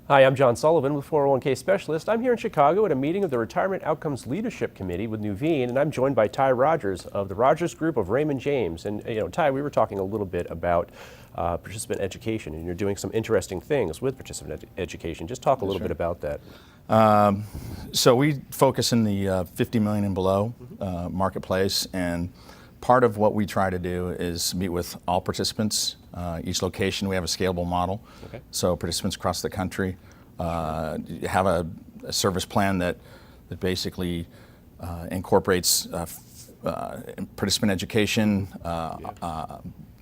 Hi, I'm John Sullivan with 401k Specialist. I'm here in Chicago at a meeting of the Retirement Outcomes Leadership Committee with Nuveen, and I'm joined by Ty Rogers of the Rogers Group of Raymond James. And Ty, we were talking a little bit about participant education, and you're doing some interesting things with participant education. Just talk a little bit about that. So we focus in the 50 million and below marketplace, and part of what we try to do is meet with all participants. Each location, we have a scalable model. Okay. So participants across the country have a service plan that basically incorporates participant education,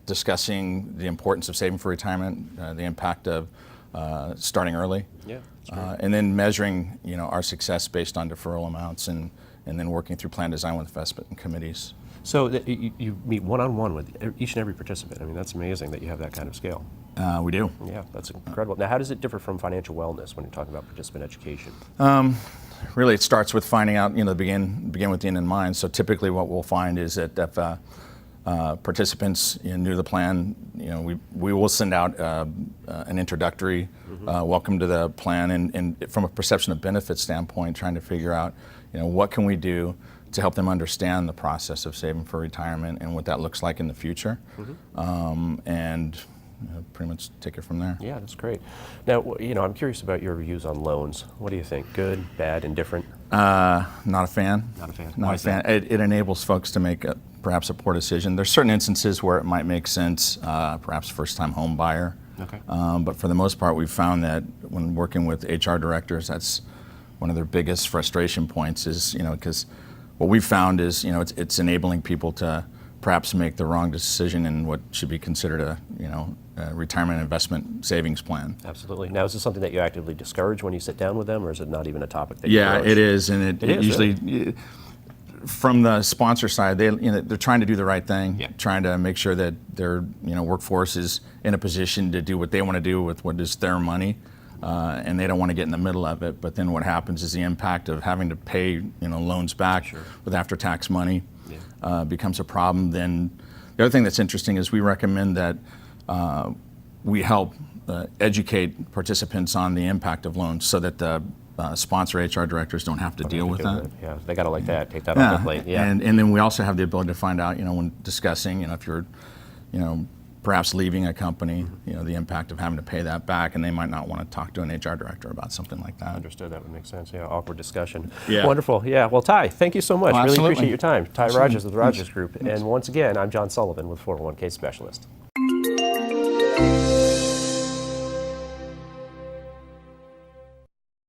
discussing the importance of saving for retirement, the impact of starting early, and then measuring our success based on deferral amounts, and then working through plan design with investment committees. So you meet one-on-one with each and every participant. I mean, that's amazing that you have that kind of scale. We do. Yeah, that's incredible. Now, how does it differ from financial wellness when you're talking about participant education? Really, it starts with finding out, begin with the end in mind. So typically what we'll find is that if participants new to the plan, we will send out an introductory welcome to the plan, and from a perception of benefit standpoint, trying to figure out, what can we do to help them understand the process of saving for retirement and what that looks like in the future, and pretty much take it from there. Yeah, that's great. Now, I'm curious about your views on loans. What do you think? Good, bad, indifferent? Not a fan. Not a fan. Not a fan. It enables folks to make perhaps a poor decision. There's certain instances where it might make sense, perhaps first-time home buyer. Okay. But for the most part, we've found that when working with HR directors, that's one of their biggest frustration points is, because what we've found is, it's enabling people to perhaps make the wrong decision in what should be considered a retirement investment savings plan. Absolutely. Now, is this something that you actively discourage when you sit down with them, or is it not even a topic that you Yeah, broach? it is, and it usually, really? From the sponsor side, they're trying to do the right thing, trying to make sure that their workforce is in a position to do what they want to do with what is their money. And they don't want to get in the middle of it. But then what happens is the impact of having to pay loans back with after-tax money becomes a problem. Then the other thing that's interesting is we recommend that we help educate participants on the impact of loans so that the sponsor HR directors don't have to deal with that. Yeah, they got to like that, take that off their plate. Yeah. And then we also have the ability to find out, when discussing, if you're, perhaps leaving a company, the impact of having to pay that back, and they might not want to talk to an HR director about something like that. Understood. That would make sense. Yeah, awkward discussion. Yeah. Wonderful. Yeah. Well, Ty, thank you so much. Well, really absolutely. appreciate your time. Ty Rogers with the Rogers Group. And once again, I'm John Sullivan with 401k Specialist.